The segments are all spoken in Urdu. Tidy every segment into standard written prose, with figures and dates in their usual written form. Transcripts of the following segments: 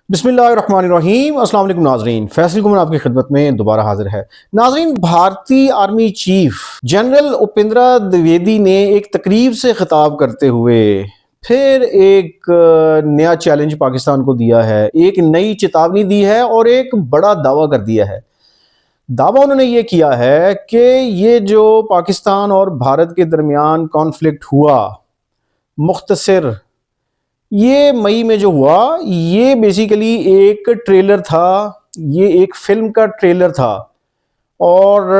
بسم اللہ الرحمن الرحیم۔ السلام علیکم ناظرین، فیصل گمن آپ کی خدمت میں دوبارہ حاضر ہے۔ ناظرین، بھارتی آرمی چیف جنرل اپیندرا دویدی نے ایک تقریب سے خطاب کرتے ہوئے پھر ایک نیا چیلنج پاکستان کو دیا ہے، ایک نئی چیتاونی دی ہے اور ایک بڑا دعویٰ کر دیا ہے۔ دعویٰ انہوں نے یہ کیا ہے کہ یہ جو پاکستان اور بھارت کے درمیان کانفلکٹ ہوا مختصر، یہ مئی میں جو ہوا، یہ بیسیکلی ایک ٹریلر تھا، یہ ایک فلم کا ٹریلر تھا، اور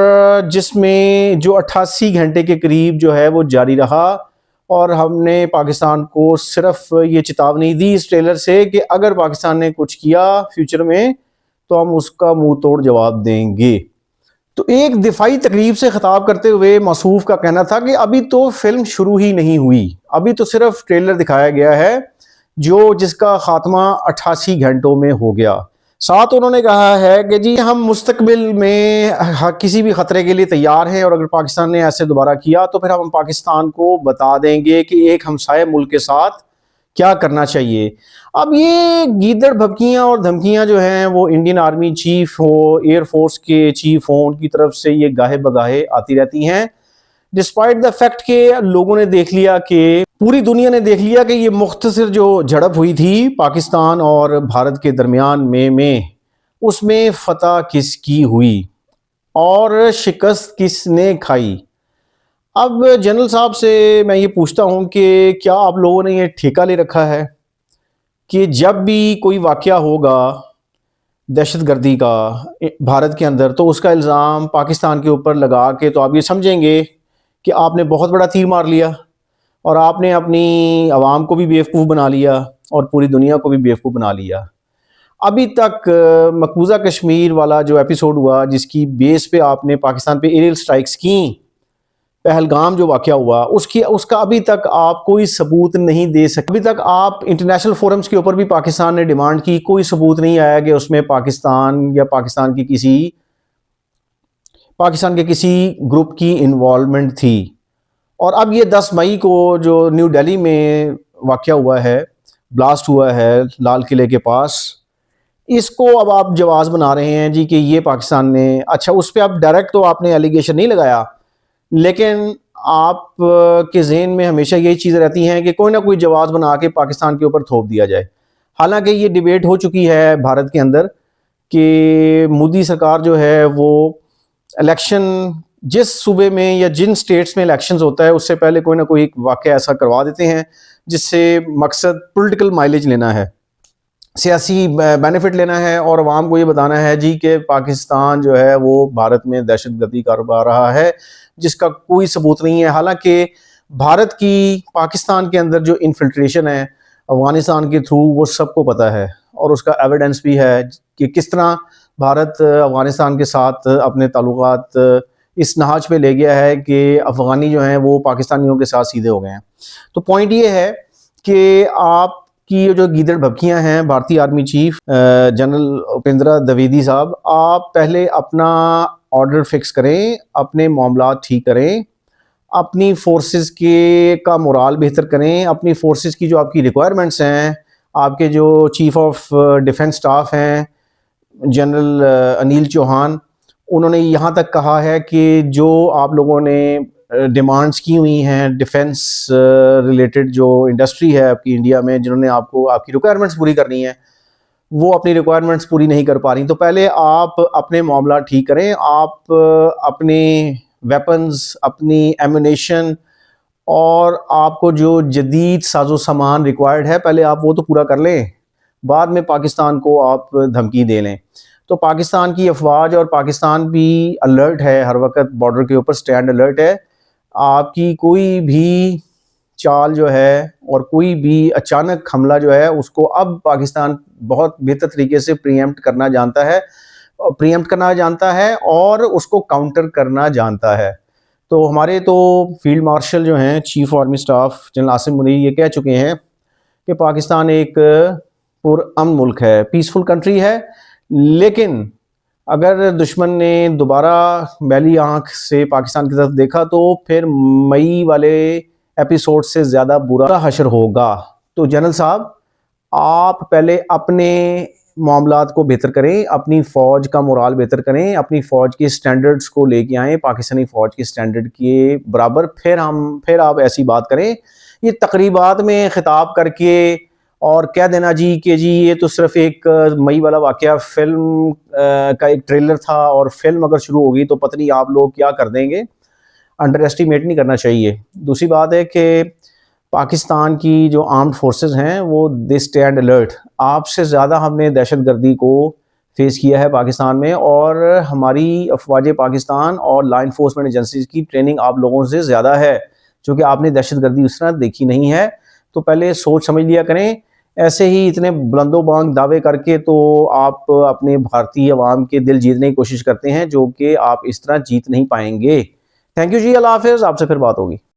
جس میں جو 88 گھنٹے کے قریب جو ہے وہ جاری رہا، اور ہم نے پاکستان کو صرف یہ چیتاونی دی اس ٹریلر سے کہ اگر پاکستان نے کچھ کیا فیوچر میں تو ہم اس کا منہ توڑ جواب دیں گے۔ تو ایک دفاعی تقریب سے خطاب کرتے ہوئے موصوف کا کہنا تھا کہ ابھی تو فلم شروع ہی نہیں ہوئی، ابھی تو صرف ٹریلر دکھایا گیا ہے جس کا خاتمہ 88 گھنٹوں میں ہو گیا۔ ساتھ انہوں نے کہا ہے کہ جی ہم مستقبل میں کسی بھی خطرے کے لیے تیار ہیں، اور اگر پاکستان نے ایسے دوبارہ کیا تو پھر ہم پاکستان کو بتا دیں گے کہ ایک ہمسائے ملک کے ساتھ کیا کرنا چاہیے۔ اب یہ گیدڑ بھبکیاں اور دھمکیاں جو ہیں وہ انڈین آرمی چیف ہو، ایئر فورس کے چیف ہوں، ان کی طرف سے یہ گاہے بگاہے آتی رہتی ہیں، ڈسپائٹ دا فیکٹ کہ لوگوں نے دیکھ لیا، کہ پوری دنیا نے دیکھ لیا کہ یہ مختصر جو جھڑپ ہوئی تھی پاکستان اور بھارت کے درمیان میں اس میں فتح کس کی ہوئی اور شکست کس نے کھائی۔ اب جنرل صاحب سے میں یہ پوچھتا ہوں کہ کیا آپ لوگوں نے یہ ٹھیکہ لے رکھا ہے کہ جب بھی کوئی واقعہ ہوگا دہشت گردی کا بھارت کے اندر تو اس کا الزام پاکستان کے اوپر لگا کے تو آپ یہ سمجھیں گے کہ آپ نے بہت بڑا تیر مار لیا، اور آپ نے اپنی عوام کو بھی بیوقوف بنا لیا اور پوری دنیا کو بھی بیوقوف بنا لیا۔ ابھی تک مقبوضہ کشمیر والا جو ایپیسوڈ ہوا، جس کی بیس پہ آپ نے پاکستان پہ ایریل سٹرائکس کیں، پہلگام جو واقعہ ہوا، اس کا ابھی تک آپ کوئی ثبوت نہیں دے سکتے۔ ابھی تک آپ انٹرنیشنل فورمز کے اوپر بھی پاکستان نے ڈیمانڈ کی، کوئی ثبوت نہیں آیا کہ اس میں پاکستان یا پاکستان کے کسی گروپ کی انوالومنٹ تھی۔ اور اب یہ 10 مئی کو جو نیو دہلی میں واقعہ ہوا ہے، بلاسٹ ہوا ہے لال قلعے کے پاس، اس کو اب آپ جواز بنا رہے ہیں جی کہ یہ پاکستان نے، اچھا اس پہ اب ڈائریکٹ تو آپ نے ایلیگیشن نہیں لگایا، لیکن آپ کے ذہن میں ہمیشہ یہی چیزیں رہتی ہیں کہ کوئی نہ کوئی جواز بنا کے پاکستان کے اوپر تھوپ دیا جائے۔ حالانکہ یہ ڈیبیٹ ہو چکی ہے بھارت کے اندر کہ مودی سرکار جو ہے وہ الیکشن جس صوبے میں یا جن سٹیٹس میں الیکشنز ہوتا ہے اس سے پہلے کوئی نہ کوئی واقعہ ایسا کروا دیتے ہیں جس سے مقصد پولیٹیکل مائلیج لینا ہے، سیاسی بینیفٹ لینا ہے، اور عوام کو یہ بتانا ہے جی کہ پاکستان جو ہے وہ بھارت میں دہشت گردی کاروبار رہا ہے جس کا کوئی ثبوت نہیں ہے۔ حالانکہ بھارت کی پاکستان کے اندر جو انفلٹریشن ہے افغانستان کے تھرو، وہ سب کو پتہ ہے، اور اس کا ایویڈنس بھی ہے کہ کس طرح بھارت افغانستان کے ساتھ اپنے تعلقات اس نہاج پہ لے گیا ہے کہ افغانی جو ہیں وہ پاکستانیوں کے ساتھ سیدھے ہو گئے ہیں۔ تو پوائنٹ یہ ہے کہ آپ کی جو گیدڑ بھبکیاں ہیں بھارتی آرمی چیف جنرل اپیندرا دویدی صاحب، آپ پہلے اپنا آرڈر فکس کریں، اپنے معاملات ٹھیک کریں، اپنی فورسز کا مورال بہتر کریں، اپنی فورسز کی جو آپ کی ریکوائرمنٹس ہیں، آپ کے جو چیف آف ڈیفنس سٹاف ہیں جنرل انیل چوہان، انہوں نے یہاں تک کہا ہے کہ جو آپ لوگوں نے ڈیمانڈز کی ہوئی ہیں ڈیفنس ریلیٹڈ جو انڈسٹری ہے آپ کی انڈیا میں، جنہوں نے آپ کو آپ کی ریکوائرمنٹس پوری کرنی ہیں، وہ اپنی ریکوائرمنٹس پوری نہیں کر پا رہی۔ تو پہلے آپ اپنے معاملات ٹھیک کریں، آپ اپنے ویپنز، اپنی ایمونیشن اور آپ کو جو جدید ساز و سامان ریکوائرڈ ہے پہلے آپ وہ تو پورا کر لیں، بعد میں پاکستان کو آپ دھمکی دے لیں۔ تو پاکستان کی افواج اور پاکستان بھی الرٹ ہے، ہر وقت بارڈر کے اوپر سٹینڈ الرٹ ہے۔ آپ کی کوئی بھی چال جو ہے اور کوئی بھی اچانک حملہ جو ہے اس کو اب پاکستان بہت بہتر طریقے سے پریمپٹ کرنا جانتا ہے اور اس کو کاؤنٹر کرنا جانتا ہے۔ تو ہمارے تو فیلڈ مارشل جو ہیں chief army staff general Asim Munir یہ کہہ چکے ہیں کہ پاکستان ایک پرامن ملک ہے، پیسفل کنٹری ہے، لیکن اگر دشمن نے دوبارہ میلی آنکھ سے پاکستان کی طرف دیکھا تو پھر مئی والے ایپیسوڈ سے زیادہ برا حشر ہوگا۔ تو جنرل صاحب آپ پہلے اپنے معاملات کو بہتر کریں، اپنی فوج کا مورال بہتر کریں، اپنی فوج کے سٹینڈرڈز کو لے کے آئیں پاکستانی فوج کے سٹینڈرڈ کے برابر، پھر آپ ایسی بات کریں۔ یہ تقریبات میں خطاب کر کے اور کہہ دینا جی کہ جی یہ تو صرف ایک مئی والا واقعہ فلم کا ایک ٹریلر تھا، اور فلم اگر شروع ہوگی تو پتہ نہیں آپ لوگ کیا کر دیں گے، انڈر ایسٹیمیٹ نہیں کرنا چاہیے۔ دوسری بات ہے کہ پاکستان کی جو آرمڈ فورسز ہیں وہ دے اسٹینڈ الرٹ۔ آپ سے زیادہ ہم نے دہشت گردی کو فیس کیا ہے پاکستان میں، اور ہماری افواج پاکستان اور لا انفورسمنٹ ایجنسیز کی ٹریننگ آپ لوگوں سے زیادہ ہے، چونکہ آپ نے دہشت گردی اس طرح دیکھی نہیں ہے۔ تو پہلے سوچ سمجھ لیا کریں، ایسے ہی اتنے بلند و بانگ دعوے کر کے تو آپ اپنے بھارتی عوام کے دل جیتنے کی کوشش کرتے ہیں، جو کہ آپ اس طرح جیت نہیں پائیں گے۔ تھینک یو جی، اللہ حافظ، آپ سے پھر بات ہوگی۔